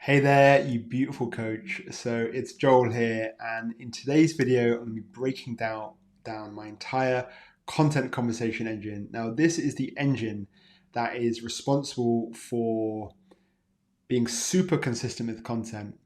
Hey there, you beautiful coach. So it's Joel here, and in today's video, I'm going to be breaking down my entire content conversation engine. Now, this is the engine that is responsible for being super consistent with content,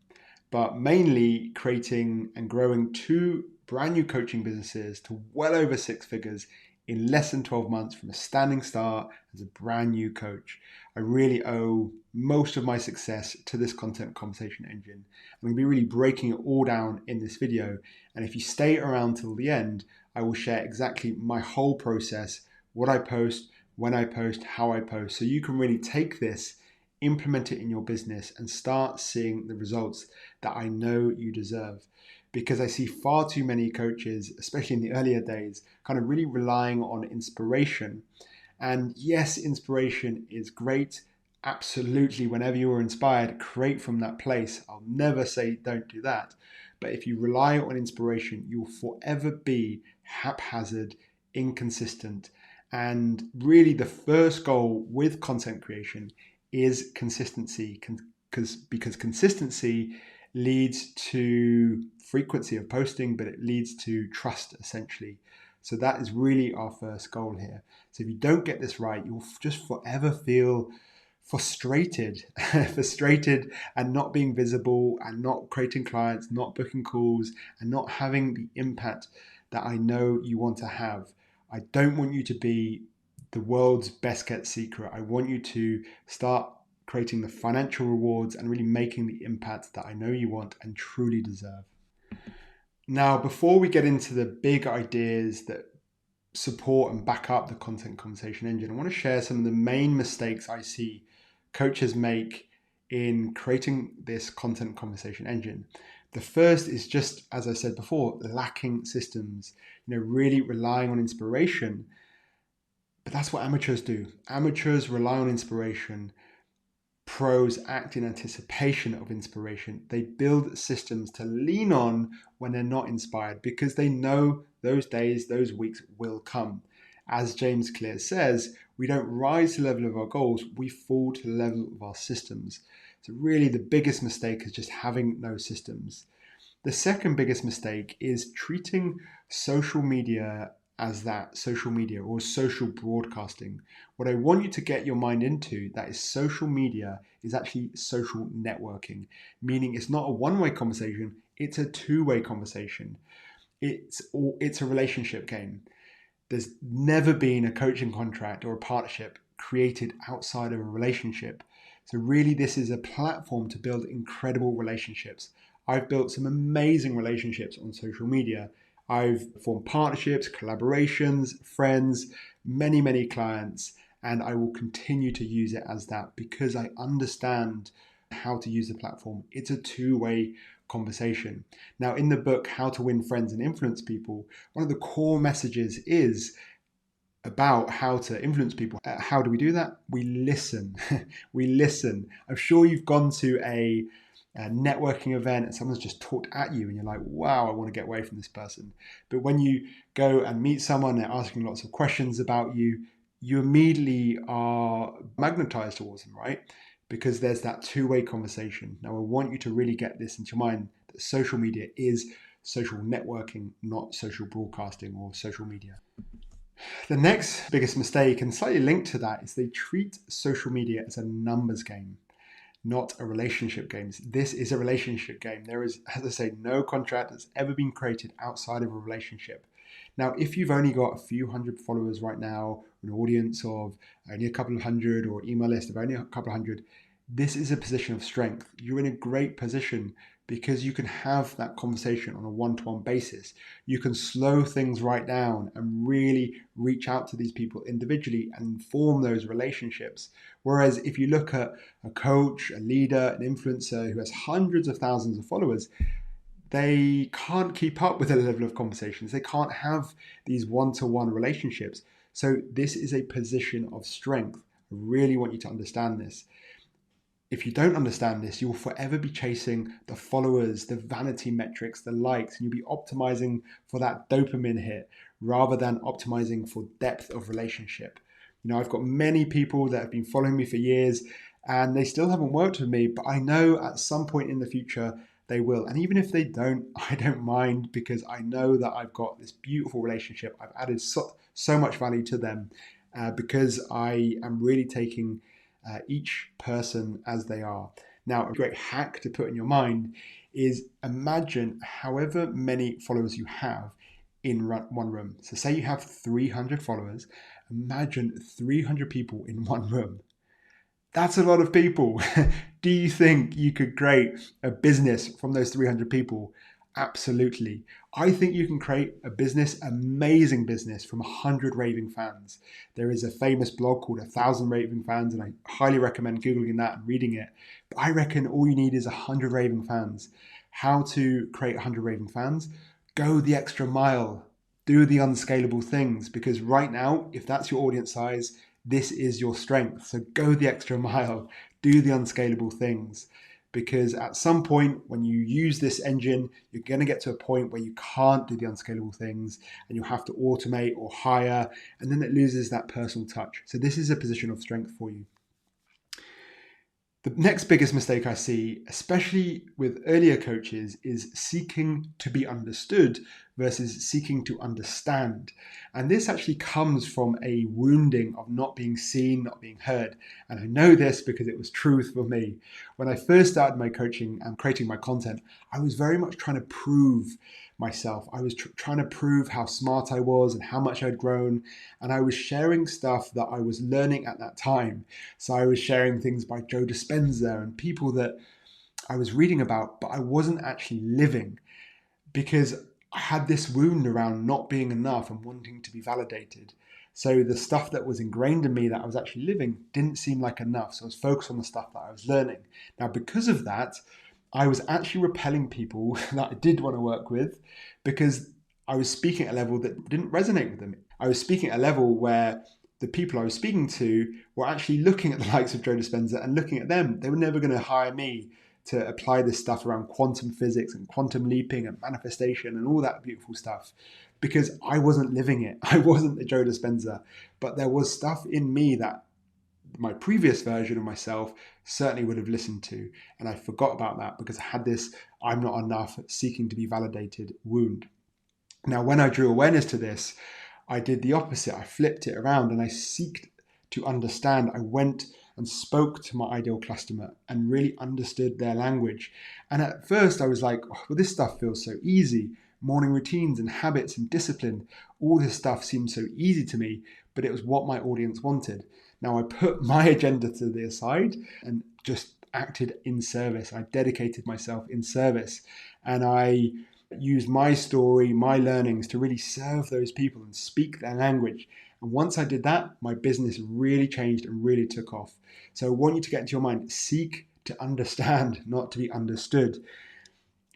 but mainly creating and growing two brand new coaching businesses to well over six figures in less than 12 months from a standing start as a brand new coach. I really owe most of my success to this content conversation engine. I'm going to be really breaking it all down in this video. And if you stay around till the end, I will share exactly my whole process, what I post, when I post, how I post. So you can really take this, implement it in your business, and start seeing the results that I know you deserve. Because I see far too many coaches, especially in the earlier days, kind of really relying on inspiration. And yes, inspiration is great. Absolutely, whenever you are inspired, create from that place. I'll never say don't do that. But if you rely on inspiration, you will forever be haphazard, inconsistent. And really, the first goal with content creation is consistency, because consistency leads to frequency of posting, but it leads to trust essentially. So that is really our first goal here. So if you don't get this right, you'll just forever feel frustrated, frustrated and not being visible and not creating clients, not booking calls and not having the impact that I know you want to have. I don't want you to be the world's best kept secret. I want you to start creating the financial rewards and really making the impact that I know you want and truly deserve. Now, before we get into the big ideas that support and back up the content conversation engine, I want to share some of the main mistakes I see coaches make in creating this content conversation engine. The first is just, as I said before, lacking systems, really relying on inspiration. But that's what amateurs do. Amateurs rely on inspiration. Pros act in anticipation of inspiration. They build systems to lean on when they're not inspired because they know those days, those weeks will come. As James Clear says, we don't rise to the level of our goals, we fall to the level of our systems. So really the biggest mistake is just having no systems. The second biggest mistake is treating social media as that social media or social broadcasting. What I want you to get your mind into that is social media is actually social networking, meaning it's not a one-way conversation, it's a two-way conversation. It's a relationship game. There's never been a coaching contract or a partnership created outside of a relationship. So really this is a platform to build incredible relationships. I've built some amazing relationships on social media. I've formed partnerships, collaborations, friends, many clients, and I will continue to use it as that because I understand how to use the platform. It's a two-way conversation. Now, in the book, How to Win Friends and Influence People, one of the core messages is about how to influence people. How do we do that? We listen. We listen. I'm sure you've gone to a networking event and someone's just talked at you and you're like, wow, I want to get away from this person. But when you go and meet someone, they're asking lots of questions about you, you immediately are magnetized towards them, right? Because there's that two-way conversation. Now, I want you to really get this into your mind that social media is social networking, not social broadcasting or social media. The next biggest mistake, and slightly linked to that, is they treat social media as a numbers game, not a relationship game. This is a relationship game. There is, as I say, no contract that's ever been created outside of a relationship. Now, if you've only got a few hundred followers right now, an audience of only a couple of hundred, or email list of only a couple of hundred, this is a position of strength. You're in a great position because you can have that conversation on a one-to-one basis. You can slow things right down and really reach out to these people individually and form those relationships. Whereas if you look at a coach, a leader, an influencer who has hundreds of thousands of followers, they can't keep up with the level of conversations. They can't have these one-to-one relationships. So this is a position of strength. I really want you to understand this. If you don't understand this, you will forever be chasing the followers, the vanity metrics, the likes, and you'll be optimizing for that dopamine hit rather than optimizing for depth of relationship. I've got many people that have been following me for years, and they still haven't worked with me, but I know at some point in the future they will. And even if they don't, I don't mind, because I know that I've got this beautiful relationship. I've added so much value to them because I am really taking each person as they are. Now, a great hack to put in your mind is imagine however many followers you have in one room. So say you have 300 followers, imagine 300 people in one room. That's a lot of people. Do you think you could create a business from those 300 people? Absolutely. I think you can create a business, amazing business, from 100 raving fans. There is a famous blog called 1,000 Raving Fans, and I highly recommend Googling that and reading it. But I reckon all you need is 100 raving fans. How to create 100 raving fans? Go the extra mile. Do the unscalable things, because right now, if that's your audience size, this is your strength. So go the extra mile, do the unscalable things, because at some point when you use this engine, you're going to get to a point where you can't do the unscalable things and you have to automate or hire, and then it loses that personal touch. So this is a position of strength for you. The next biggest mistake I see, especially with earlier coaches, is seeking to be understood versus seeking to understand. And this actually comes from a wounding of not being seen, not being heard. And I know this because it was truth for me. When I first started my coaching and creating my content, I was very much trying to prove myself. I was trying to prove how smart I was and how much I'd grown. And I was sharing stuff that I was learning at that time. So I was sharing things by Joe Dispenza and people that I was reading about, but I wasn't actually living, because I had this wound around not being enough and wanting to be validated. So the stuff that was ingrained in me that I was actually living didn't seem like enough. So I was focused on the stuff that I was learning. Now, because of that, I was actually repelling people that I did want to work with, because I was speaking at a level that didn't resonate with them. I was speaking at a level where the people I was speaking to were actually looking at the likes of Joe Dispenza and looking at them. They were never going to hire me to apply this stuff around quantum physics and quantum leaping and manifestation and all that beautiful stuff, because I wasn't living it. I wasn't the Joe Dispenza, but there was stuff in me that my previous version of myself certainly would have listened to. And I forgot about that because I had this I'm not enough, seeking to be validated wound. Now, when I drew awareness to this, I did the opposite. I flipped it around and I sought to understand. I went and spoke to my ideal customer and really understood their language. And at first I was like, oh, well, this stuff feels so easy. Morning routines and habits and discipline, all this stuff seemed so easy to me, but it was what my audience wanted. Now I put my agenda to the side and just acted in service. I dedicated myself in service, and I used my story, my learnings to really serve those people and speak their language. And once I did that, my business really changed and really took off. So I want you to get into your mind, seek to understand, not to be understood.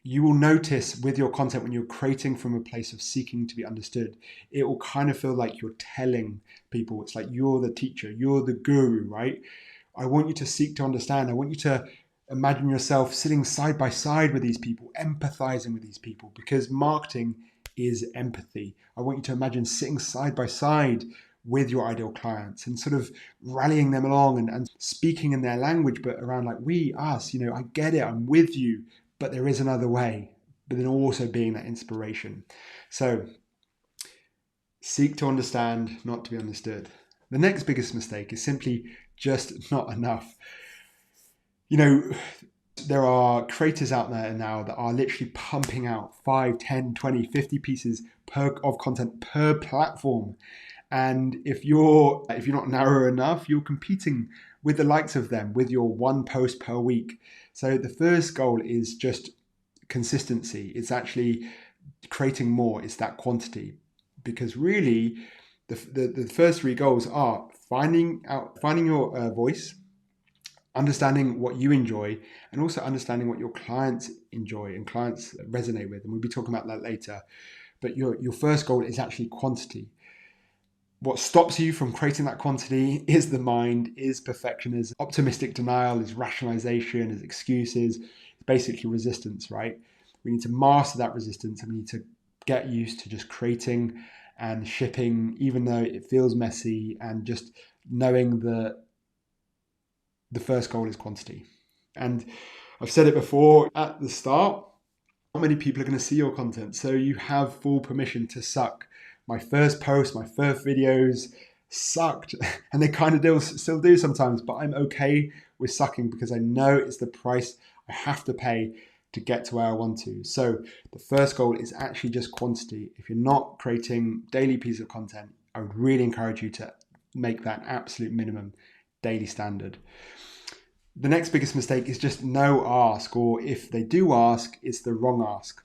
You will notice with your content, when you're creating from a place of seeking to be understood, it will kind of feel like you're telling people. It's like you're the teacher, you're the guru, right? I want you to seek to understand. I want you to imagine yourself sitting side by side with these people, empathizing with these people, because marketing is empathy. I want you to imagine sitting side by side with your ideal clients and sort of rallying them along and speaking in their language, but around like we, us, I get it, I'm with you, but there is another way, but then also being that inspiration. So seek to understand, not to be understood. The next biggest mistake is simply just not enough. There are creators out there now that are literally pumping out 5, 10, 20, 50 pieces of content per platform. And if you're not narrow enough, you're competing with the likes of them with your one post per week. So the first goal is just consistency. It's actually creating more. It's that quantity, because really the first three goals are finding your voice, understanding what you enjoy, and also understanding what your clients enjoy and clients resonate with. And we'll be talking about that later. But your first goal is actually quantity. What stops you from creating that quantity is the mind, is perfectionism, optimistic denial, is rationalization, is excuses, basically resistance, right? We need to master that resistance, and we need to get used to just creating and shipping, even though it feels messy, and just knowing that the first goal is quantity. And I've said it before at the start, not many people are going to see your content. So you have full permission to suck. My first post, my first videos sucked, and they kind of still do sometimes, but I'm okay with sucking because I know it's the price I have to pay to get to where I want to. So the first goal is actually just quantity. If you're not creating daily pieces of content, I would really encourage you to make that absolute minimum daily standard. The next biggest mistake is just no ask, or if they do ask, it's the wrong ask.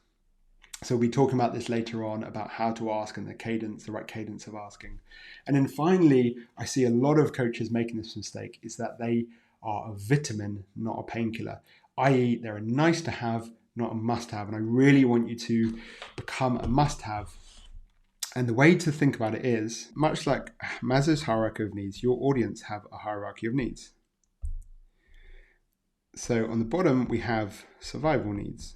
So we'll be talking about this later on, about how to ask and the right cadence of asking. And then finally, I see a lot of coaches making this mistake, is that they are a vitamin, not a painkiller, i.e. they're a nice to have, not a must have. And I really want you to become a must have. And the way to think about it is, much like Maslow's hierarchy of needs, your audience have a hierarchy of needs. So on the bottom, we have survival needs.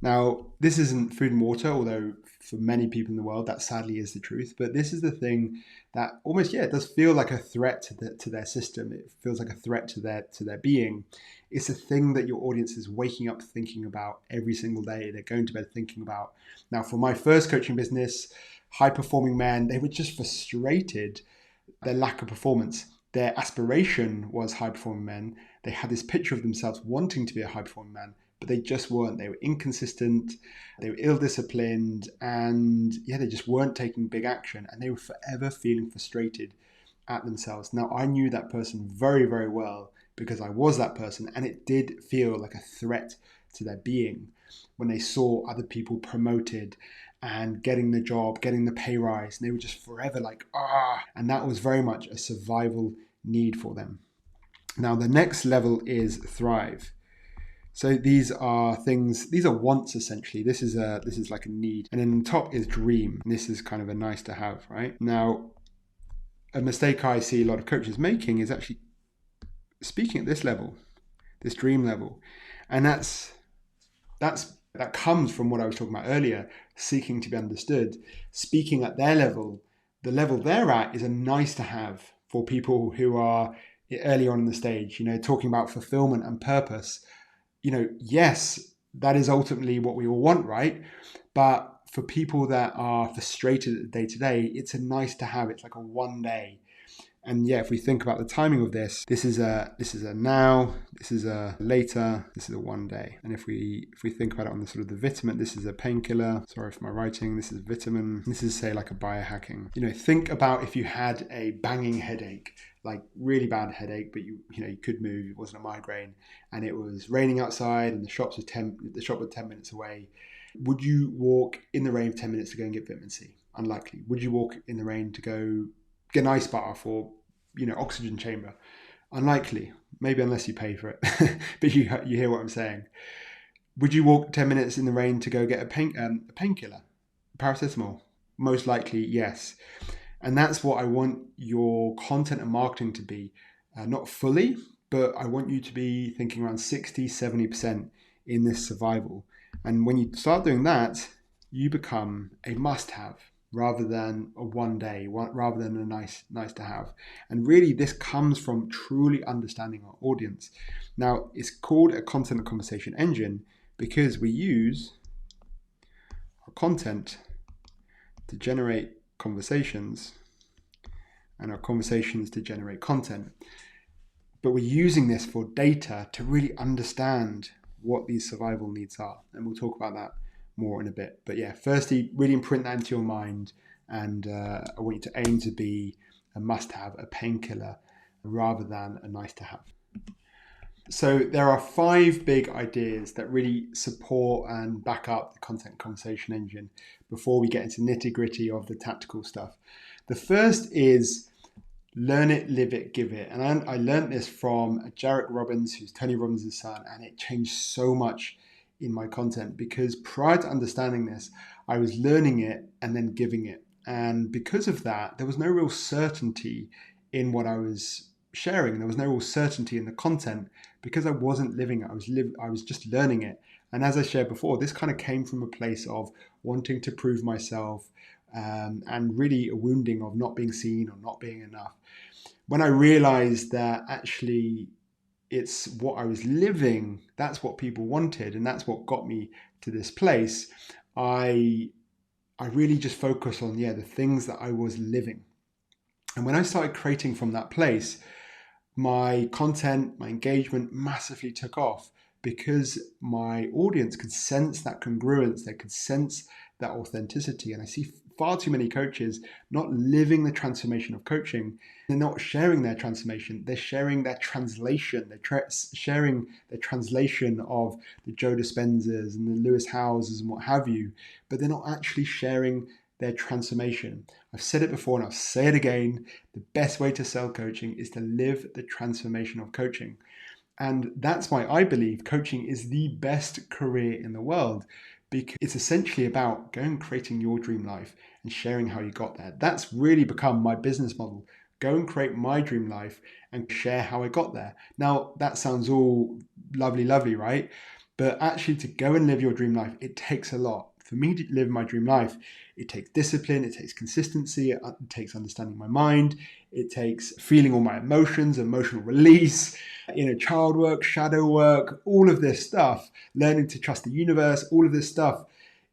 Now, this isn't food and water, although for many people in the world, that sadly is the truth. But this is the thing that almost, it does feel like a threat to their system. It feels like a threat to their being. It's a thing that your audience is waking up thinking about every single day. They're going to bed thinking about. Now, for my first coaching business, high-performing men, they were just frustrated their lack of performance. Their aspiration was high-performing men. They had this picture of themselves wanting to be a high-performing man, but they just weren't. They were inconsistent, they were ill-disciplined, and they just weren't taking big action, and they were forever feeling frustrated at themselves. Now, I knew that person very, very well because I was that person, and it did feel like a threat to their being when they saw other people promoted and getting the job, getting the pay rise, and they were just forever like, and that was very much a survival need for them. Now, the next level is thrive. So these are wants essentially. This is like a need. And then on top is dream. And this is kind of a nice to have, right? Now, a mistake I see a lot of coaches making is actually speaking at this level, this dream level. And that comes from what I was talking about earlier, seeking to be understood. Speaking at their level, the level they're at is a nice to have for people who are early on in the stage, talking about fulfillment and purpose. Yes, that is ultimately what we all want, right? But for people that are frustrated day to day, it's a nice to have. It's like a one day. And if we think about the timing of this is a now, this is a later, this is a one day. And if we think about it on the sort of the vitamin, this is a painkiller. Sorry for my writing. This is vitamin. This is, say, like a biohacking. Think about if you had a banging headache, like really bad headache, but you could move. It wasn't a migraine, and it was raining outside, and the shop was 10 minutes away. Would you walk in the rain for 10 minutes to go and get vitamin C? Unlikely. Would you walk in the rain to go get an ice bath or oxygen chamber? Unlikely. Maybe unless you pay for it. But you hear what I'm saying. Would you walk 10 minutes in the rain to go get a painkiller, paracetamol? Most likely, yes. And that's what I want your content and marketing to be. Not fully, but I want you to be thinking around 60-70% in this survival. And when you start doing that, you become a must-have rather than a one day, rather than a nice to have. And really, this comes from truly understanding our audience. Now, it's called a content and conversation engine because we use our content to generate conversations and our conversations to generate content. But we're using this for data to really understand what these survival needs are. And we'll talk about that more in a bit. But firstly, really imprint that into your mind. And I want you to aim to be a must-have, a painkiller, rather than a nice-to-have. So there are 5 big ideas that really support and back up the content conversation engine before we get into nitty-gritty of the tactical stuff. The first is learn it, live it, give it. And I learned this from Jarek Robbins, who's Tony Robbins' son, and it changed so much in my content because prior to understanding this, I was learning it and then giving it. And because of that, there was no real certainty in what I was sharing. There was no real certainty in the content because I wasn't living it. I was just learning it. And as I shared before, this kind of came from a place of wanting to prove myself and really a wounding of not being seen or not being enough. when I realized that actually it's what I was living, that's what people wanted, and that's what got me to this place, I really just focused on, the things that I was living. And when I started creating from that place, my content, my engagement massively took off because my audience could sense that congruence, they could sense that authenticity. And I see far too many coaches not living the transformation of coaching. They're not sharing their transformation, they're sharing their translation. They're sharing their translation of the Joe Dispenzas and the Lewis Howes and what have you, but they're not actually sharing their transformation. I've said it before and I'll say it again. The best way to sell coaching is to live the transformation of coaching. And that's why I believe coaching is the best career in the world, because it's essentially about going and creating your dream life and sharing how you got there. That's really become my business model. Go and create my dream life and share how I got there. Now, that sounds all lovely, right? But actually, to go and live your dream life, it takes a lot. For me to live my dream life, it takes discipline, it takes consistency, it takes understanding my mind, it takes feeling all my emotions, emotional release, inner child work, shadow work, all of this stuff, learning to trust the universe, all of this stuff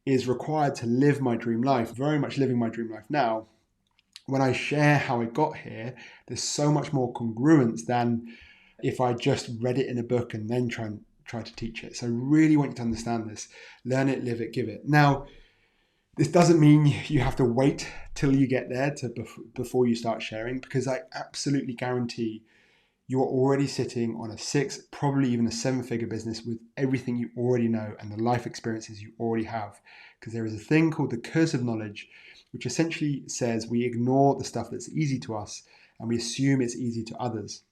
is required to live my dream life. Very much living my dream life now. When I share how I got here, there's so much more congruence than if I just read it in a book and then try to teach it. So I really want you to understand this. Learn it, live it, give it. Now, this doesn't mean you have to wait till you get there before you start sharing, because I absolutely guarantee you are already sitting on a 6, probably even a 7-figure business with everything you already know and the life experiences you already have. Because there is a thing called the curse of knowledge, which essentially says we ignore the stuff that's easy to us and we assume it's easy to others.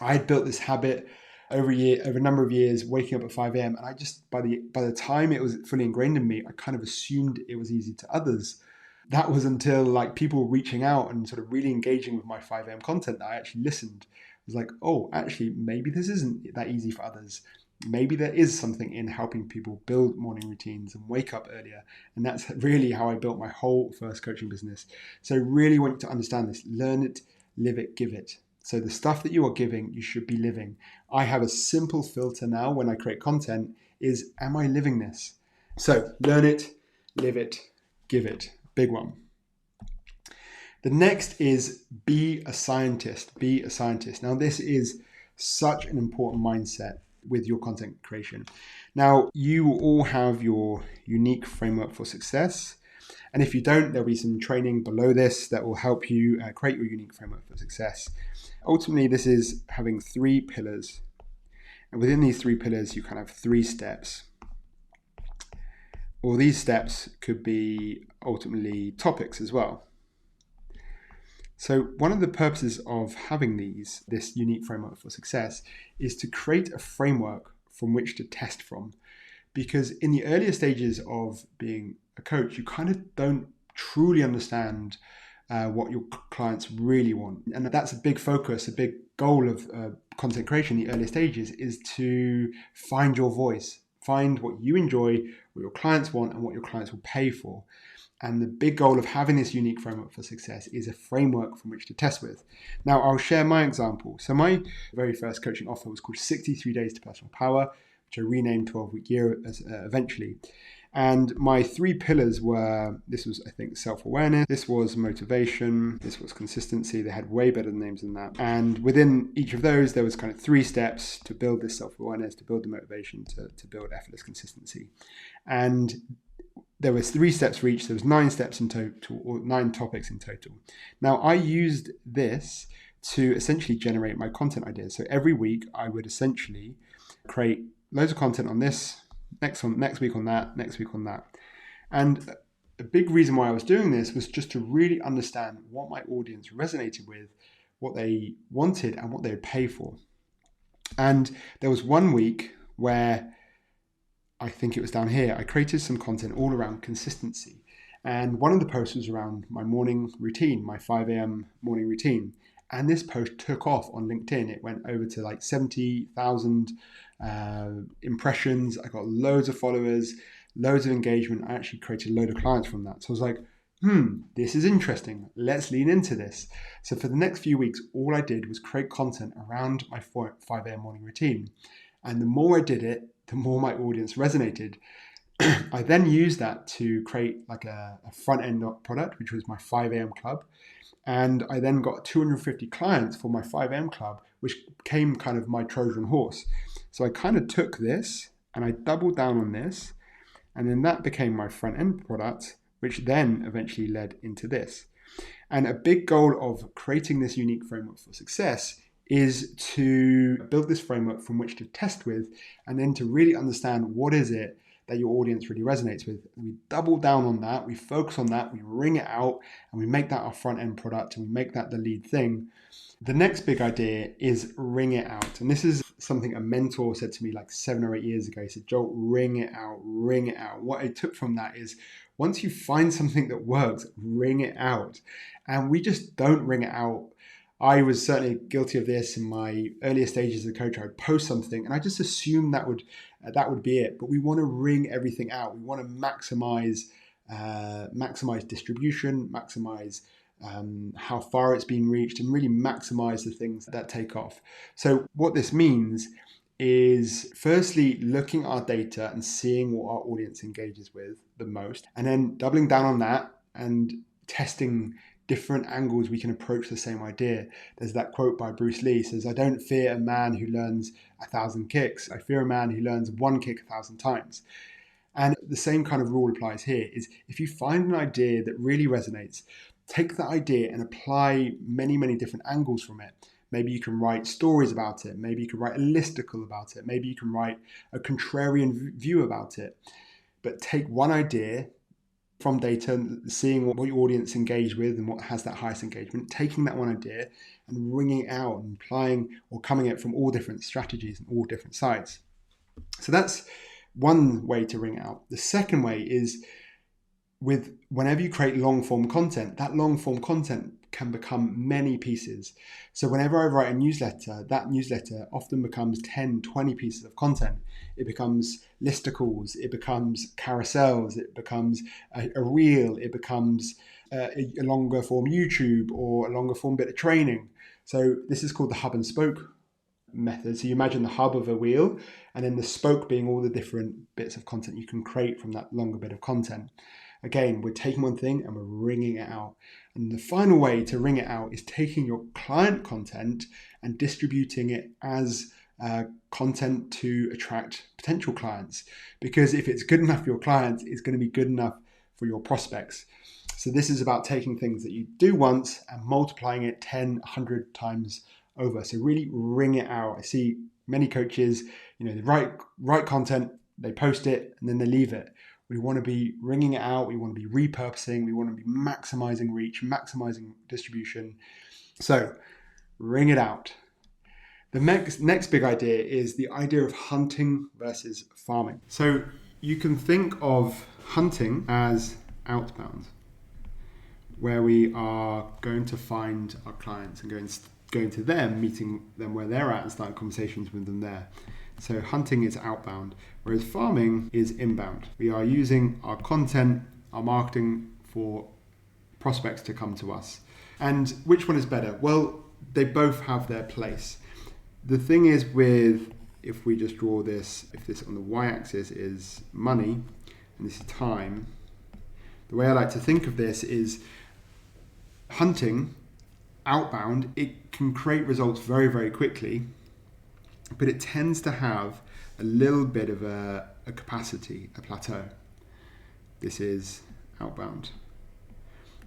I had built this habit over a number of years, waking up at 5 a.m. And I just, by the time it was fully ingrained in me, I kind of assumed it was easy to others. That was until like people reaching out and sort of really engaging with my 5 a.m. content that I actually listened. I was like, oh, actually, maybe this isn't that easy for others. Maybe there is something in helping people build morning routines and wake up earlier. And that's really how I built my whole first coaching business. So I really want you to understand this. Learn it, live it, give it. So the stuff that you are giving, you should be living. I have a simple filter now when I create content is, am I living this? So learn it, live it, give it. Big one. The next is be a scientist. Be a scientist. Now, this is such an important mindset with your content creation. Now, you all have your unique framework for success. And if you don't, there'll be some training below this that will help you create your unique framework for success. Ultimately, this is having 3 pillars. And within these 3 pillars, you kind of have 3 steps. Or these steps could be ultimately topics as well. So one of the purposes of having this unique framework for success is to create a framework from which to test from. Because in the earlier stages of being a coach, you kind of don't truly understand what your clients really want. And that's a big focus, a big goal of content creation in the earlier stages is to find your voice, find what you enjoy, what your clients want, and what your clients will pay for. And the big goal of having this unique framework for success is a framework from which to test with. Now, I'll share my example. So my very first coaching offer was called 63 Days to Personal Power, which I renamed 12-Week Year eventually. And my 3 pillars were, this was, I think, self-awareness, this was motivation, this was consistency. They had way better names than that. And within each of those, there was kind of 3 steps to build this self-awareness, to build the motivation, to build effortless consistency. And there was 3 steps for each. There was 9 steps in total, or 9 topics in total. Now, I used this to essentially generate my content ideas. So every week, I would essentially create loads of content on this, next week on that, next week on that. And a big reason why I was doing this was just to really understand what my audience resonated with, what they wanted, and what they would pay for. And there was one week where, I think it was down here, I created some content all around consistency. And one of the posts was around my morning routine, my 5 a.m. morning routine. And this post took off on LinkedIn. It went over to like 70,000 impressions. I got loads of followers, loads of engagement. I actually created a load of clients from that. So I was like, this is interesting. Let's lean into this. So for the next few weeks, all I did was create content around my 5 a.m. morning routine. And the more I did it, the more my audience resonated. I then used that to create like a front end product, which was my 5 a.m. club. And I then got 250 clients for my 5 a.m. club, which became kind of my Trojan horse. So I kind of took this and I doubled down on this. And then that became my front end product, which then eventually led into this. And a big goal of creating this unique framework for success is to build this framework from which to test with, and then to really understand what is it that your audience really resonates with. And we double down on that, we focus on that, we wring it out, and we make that our front end product, and we make that the lead thing. The next big idea is wring it out. And this is something a mentor said to me like 7 or 8 years ago. He said, Joel, wring it out, wring it out. What I took from that is once you find something that works, wring it out. And we just don't wring it out. I was certainly guilty of this in my earlier stages as a coach. I would post something and I just assumed that would be it. But we want to wring everything out. We want to maximize distribution, maximize how far it's been reached, and really maximize the things that take off. So what this means is firstly looking at our data and seeing what our audience engages with the most, and then doubling down on that and testing different angles we can approach the same idea. There's that quote by Bruce Lee, says, I don't fear a man who learns 1,000 kicks. I fear a man who learns one kick 1,000 times. And the same kind of rule applies here, is if you find an idea that really resonates, take that idea and apply many, many different angles from it. Maybe you can write stories about it. Maybe you can write a listicle about it. Maybe you can write a contrarian view about it. But take one idea from data, seeing what your audience engage with and what has that highest engagement, taking that one idea and wringing it out and applying or coming at it from all different strategies and all different sides. So that's one way to wring it out. The second way is with whenever you create long form content, that long form content can become many pieces. So whenever I write a newsletter, that newsletter often becomes 10, 20 pieces of content. It becomes listicles, it becomes carousels, it becomes a reel, it becomes a longer form YouTube or a longer form bit of training. So this is called the hub and spoke method. So you imagine the hub of a wheel and then the spoke being all the different bits of content you can create from that longer bit of content. Again, we're taking one thing and we're wringing it out. And the final way to wring it out is taking your client content and distributing it as content to attract potential clients. Because if it's good enough for your clients, it's going to be good enough for your prospects. So this is about taking things that you do once and multiplying it 10, 100 times over. So really wring it out. I see many coaches, they write content, they post it, and then they leave it. We want to be wringing it out. We want to be repurposing. We want to be maximizing reach, maximizing distribution. So wring it out. The next big idea is the idea of hunting versus farming. So you can think of hunting as outbound, where we are going to find our clients and going to them, meeting them where they're at and starting conversations with them there. So hunting is outbound, whereas farming is inbound. We are using our content, our marketing for prospects to come to us. And which one is better? Well, they both have their place. The thing is if we just draw this, if this on the y-axis is money and this is time, the way I like to think of this is hunting, outbound, it can create results very, very quickly, but it tends to have a little bit of a capacity, a plateau. This is outbound.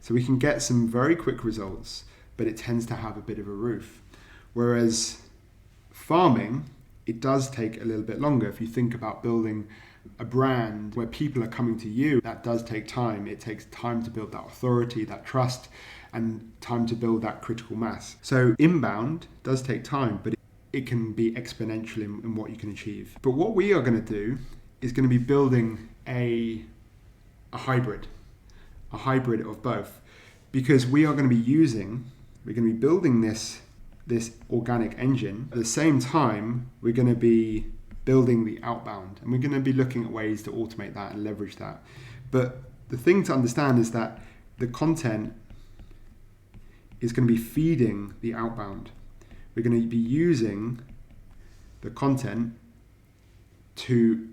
So we can get some very quick results, but it tends to have a bit of a roof. Whereas farming, it does take a little bit longer. If you think about building a brand where people are coming to you, that does take time. It takes time to build that authority, that trust, and time to build that critical mass. So inbound does take time, but it can be exponential in what you can achieve. But what we are going to do is going to be building a hybrid of both, because we are going to be building this organic engine. At the same time, we're going to be building the outbound, and we're going to be looking at ways to automate that and leverage that. But the thing to understand is that the content is going to be feeding the outbound. We're going to be using the content to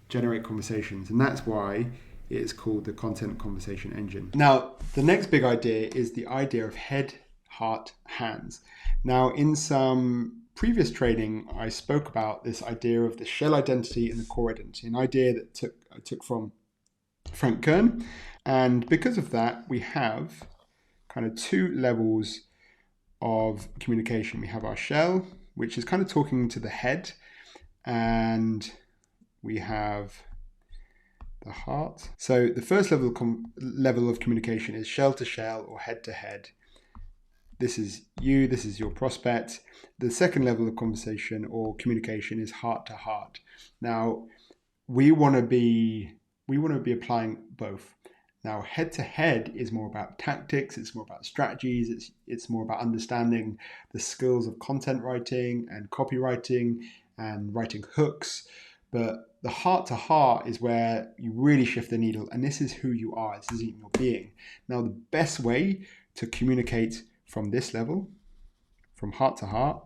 generate conversations, and that's why it's called the content conversation engine. Now, the next big idea is the idea of head, heart, hands. Now, in some previous training, I spoke about this idea of the shell identity and the core identity, an idea that I took from Frank Kern. And because of that, we have kind of two levels of communication. We have our shell, which is kind of talking to the head, and we have the heart. So the first level of communication is shell to shell or head to head. This is you, this is your prospect. The second level of conversation or communication is heart to heart. Now, we want to be applying both. Now, head to head is more about tactics, it's more about strategies, it's more about understanding the skills of content writing and copywriting and writing hooks. But the heart to heart is where you really shift the needle, and this is who you are, this is your being. Now, the best way to communicate from this level, from heart to heart,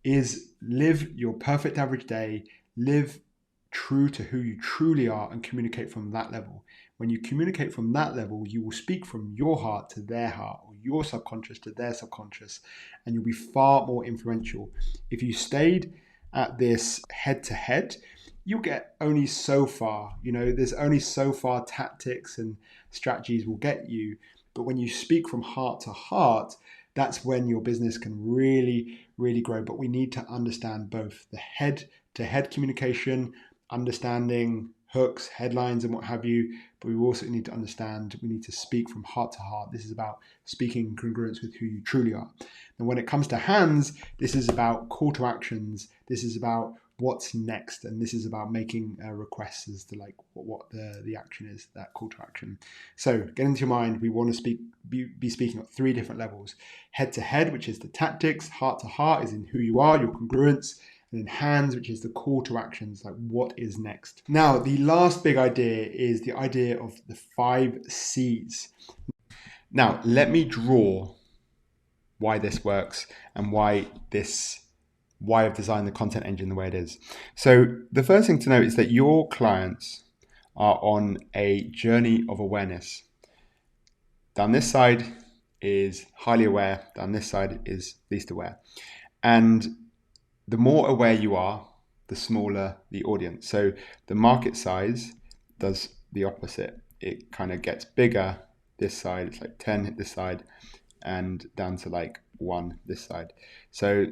is live your perfect average day, live true to who you truly are, and communicate from that level. When you communicate from that level, you will speak from your heart to their heart, or your subconscious to their subconscious, and you'll be far more influential. If you stayed at this head to head, you'll get only so far. There's only so far tactics and strategies will get you. But when you speak from heart to heart, that's when your business can really, really grow. But we need to understand both the head to head communication, understanding hooks, headlines, and what have you. But we also need to understand, we need to speak from heart to heart. This is about speaking in congruence with who you truly are. And when it comes to hands, this is about call to actions. This is about what's next, and this is about making requests as to what the action is, that call to action. So get into your mind, we want to be speaking at three different levels: head to head, which is the tactics; heart to heart is in who you are, your congruence; and then hands, which is the call to actions, like what is next. Now, the last big idea is the idea of the 5 C's. Now, let me draw why this works and why I've designed the content engine the way it is. So the first thing to note is that your clients are on a journey of awareness. Down this side is highly aware, down this side is least aware. And the more aware you are, the smaller the audience. So the market size does the opposite. It kind of gets bigger this side, it's like 10 this side, and down to 1 this side. So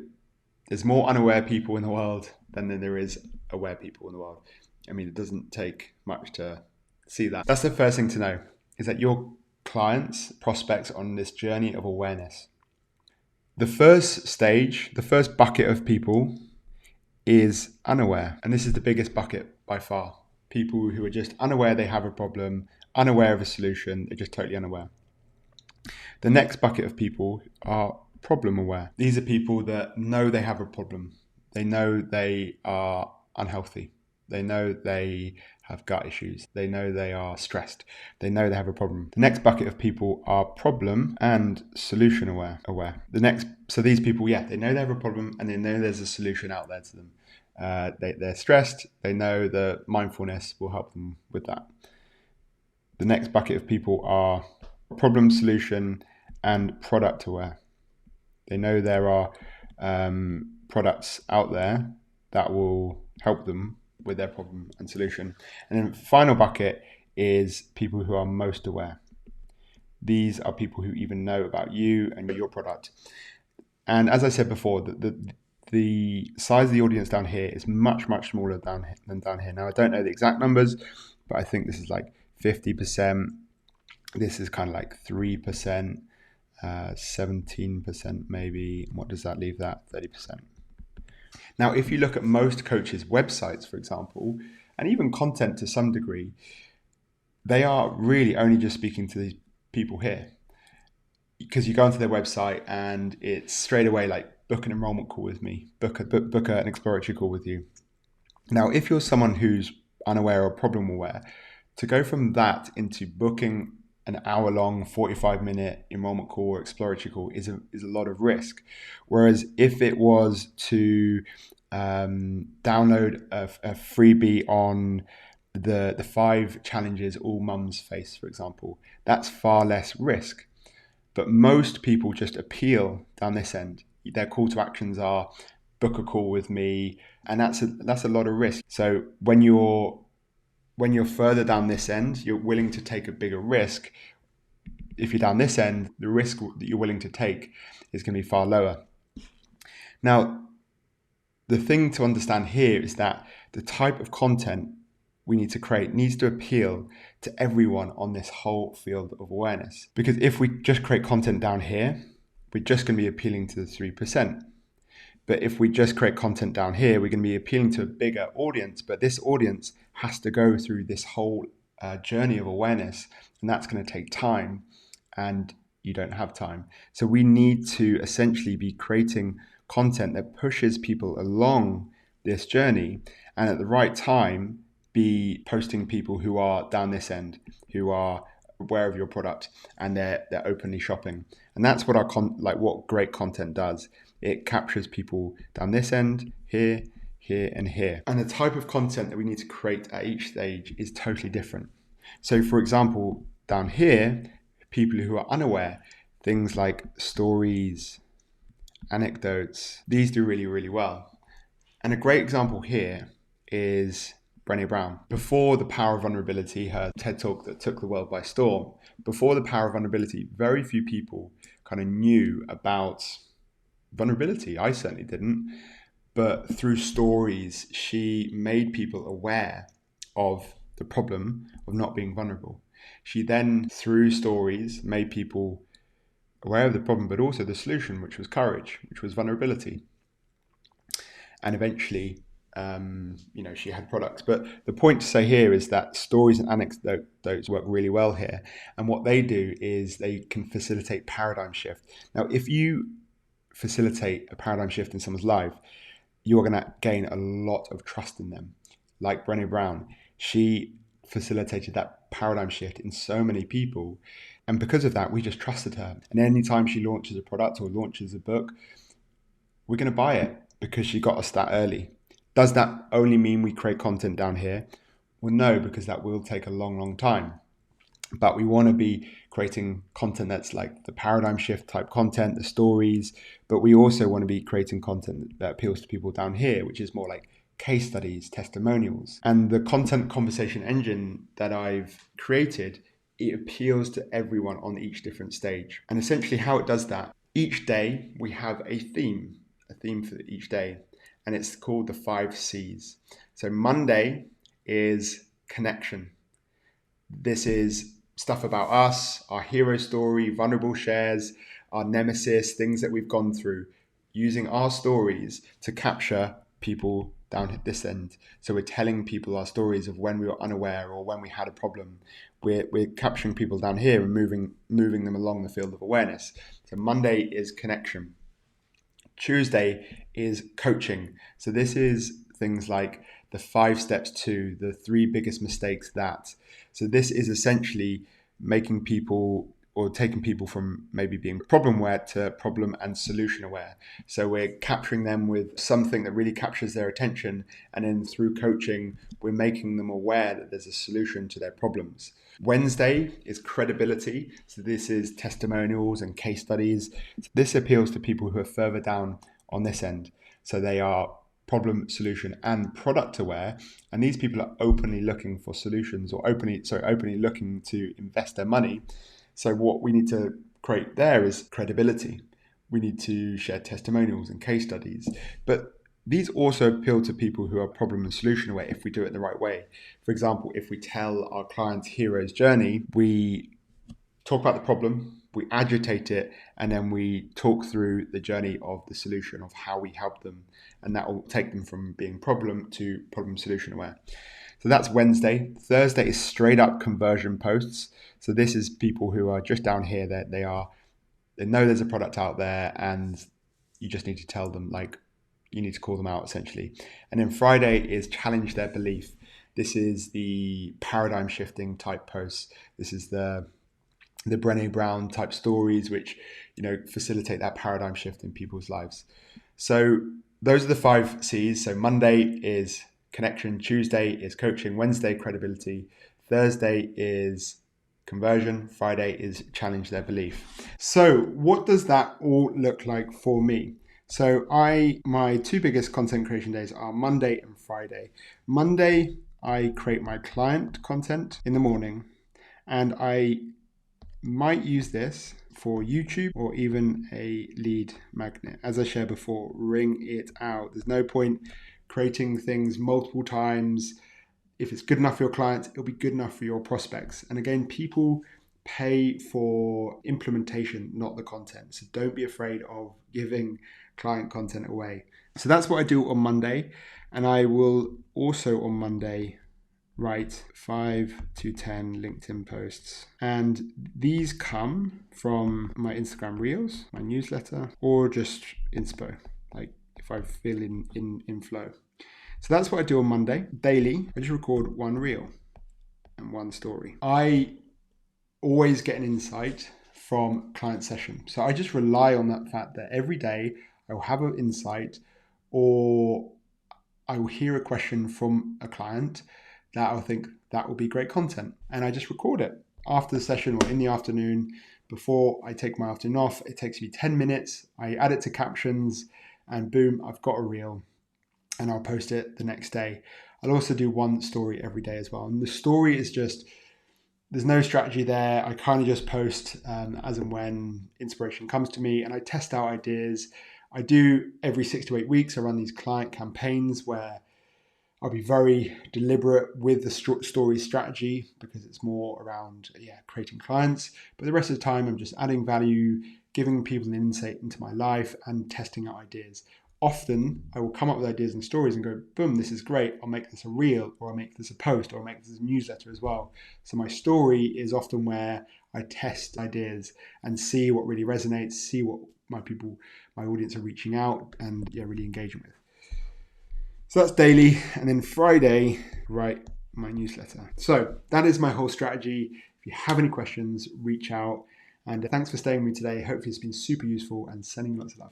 there's more unaware people in the world than there is aware people in the world. I mean, it doesn't take much to see that. That's the first thing to know, is that your clients, prospects, are on this journey of awareness. The first stage, the first bucket of people is unaware. And this is the biggest bucket by far. People who are just unaware they have a problem, unaware of a solution, they're just totally unaware. The next bucket of people are problem aware. These are people that know they have a problem. They know they are unhealthy. They know they have gut issues. They know they are stressed. They know they have a problem. The next bucket of people are problem and solution aware. So these people, they know they have a problem and they know there's a solution out there to them. They're stressed. They know that mindfulness will help them with that. The next bucket of people are problem, solution, and product aware. They know there are products out there that will help them with their problem and solution. And then the final bucket is people who are most aware. These are people who even know about you and your product. And as I said before, the size of the audience down here is much, much smaller than down here. Now, I don't know the exact numbers, but I think this is 50%. This is kind of 3%. 17% maybe. What does that leave that? 30%. Now, if you look at most coaches' websites, for example, and even content to some degree, they are really only just speaking to these people here. Because you go onto their website and it's straight away book an enrollment call with me, book an exploratory call with you. Now, if you're someone who's unaware or problem aware, to go from that into booking an hour-long, 45-minute enrollment call or exploratory call is a lot of risk. Whereas if it was to download a freebie on the 5 challenges all mums face, for example, that's far less risk. But most people just appeal down this end. Their call to actions are book a call with me, and that's a lot of risk. So when you're further down this end, you're willing to take a bigger risk. If you're down this end, the risk that you're willing to take is going to be far lower. Now, the thing to understand here is that the type of content we need to create needs to appeal to everyone on this whole field of awareness. Because if we just create content down here, we're just going to be appealing to the 3%. But if we just create content down here, we're going to be appealing to a bigger audience. But this audience has to go through this whole journey of awareness, and that's going to take time, and you don't have time. So we need to essentially be creating content that pushes people along this journey, and at the right time, be posting people who are down this end, who are aware of your product, and they're openly shopping. And that's what what great content does. It captures people down this end, here, here, and here. And the type of content that we need to create at each stage is totally different. So for example, down here, people who are unaware, things like stories, anecdotes, these do really, really well. And a great example here is Brené Brown. Before The Power of Vulnerability, her TED Talk that took the world by storm, before The Power of Vulnerability, very few people kind of knew about vulnerability. I certainly didn't. But through stories, she made people aware of the problem of not being vulnerable. She then, through stories, made people aware of the problem, but also the solution, which was courage, which was vulnerability. And eventually, she had products. But the point to say here is that stories and anecdotes work really well here. And what they do is they can facilitate paradigm shift. Now, if you facilitate a paradigm shift in someone's life, you're going to gain a lot of trust in them. Like Brené Brown, she facilitated that paradigm shift in so many people. And because of that, we just trusted her. And anytime she launches a product or launches a book, we're going to buy it because she got us that early. Does that only mean we create content down here? Well, no, because that will take a long, long time. But we want to be creating content that's like the paradigm shift type content, the stories, but we also want to be creating content that appeals to people down here, which is more like case studies, testimonials. And the content conversation engine that I've created, it appeals to everyone on each different stage. And essentially how it does that, each day we have a theme for each day, and it's called the 5 C's. So Monday is connection. This is stuff about us, our hero story, vulnerable shares, our nemesis, things that we've gone through, using our stories to capture people down at this end. So we're telling people our stories of when we were unaware or when we had a problem. We're capturing people down here and moving them along the field of awareness. So Monday is connection. Tuesday is coaching. So this is things like the 5 steps to the 3 biggest mistakes that. So this is essentially making people or taking people from maybe being problem aware to problem and solution aware. So we're capturing them with something that really captures their attention. And then through coaching, we're making them aware that there's a solution to their problems. Wednesday is credibility. So this is testimonials and case studies. This appeals to people who are further down on this end. So they are problem, solution, and product aware. And these people are openly looking for solutions or openly looking to invest their money. So what we need to create there is credibility. We need to share testimonials and case studies. But these also appeal to people who are problem and solution aware if we do it the right way. For example, if we tell our client's hero's journey, we talk about the problem, we agitate it, and then we talk through the journey of the solution of how we help them. And that will take them from being problem to problem solution aware. So that's Wednesday. Thursday is straight up conversion posts. So this is people who are just down here that they know there's a product out there and you just need to tell them, like, you need to call them out essentially. And then Friday is challenge their belief. This is the paradigm shifting type posts. This is the the Brené Brown type stories, which, facilitate that paradigm shift in people's lives. So those are the 5 C's. So Monday is connection, Tuesday is coaching, Wednesday, credibility, Thursday is conversion, Friday is challenge their belief. So what does that all look like for me? So my 2 biggest content creation days are Monday and Friday. Monday, I create my client content in the morning, and I might use this for YouTube or even a lead magnet. As I shared before, ring it out. There's no point creating things multiple times. If it's good enough for your clients, it'll be good enough for your prospects. And again, people pay for implementation, not the content. So don't be afraid of giving client content away. So that's what I do on Monday. And I will also on Monday write 5 to 10 LinkedIn posts. And these come from my Instagram Reels, my newsletter, or just inspo, like if I feel in flow. So that's what I do on Monday. Daily, I just record 1 reel and 1 story. I always get an insight from client session. So I just rely on that fact that every day I will have an insight, or I will hear a question from a client that I'll think that will be great content. And I just record it after the session or in the afternoon before I take my afternoon off. It takes me 10 minutes. I add it to captions and boom, I've got a reel, and I'll post it the next day. I'll also do 1 story every day as well. And the story is just, there's no strategy there. I kind of just post as and when inspiration comes to me, and I test out ideas. I do every 6 to 8 weeks. I run these client campaigns where I'll be very deliberate with the story strategy, because it's more around creating clients. But the rest of the time, I'm just adding value, giving people an insight into my life, and testing out ideas. Often, I will come up with ideas and stories and go, boom, this is great. I'll make this a reel, or I'll make this a post, or I'll make this a newsletter as well. So my story is often where I test ideas and see what really resonates, see what my audience are reaching out and really engaging with. So that's daily. And then Friday, write my newsletter. So that is my whole strategy. If you have any questions, reach out. And thanks for staying with me today. Hopefully it's been super useful, and sending lots of love.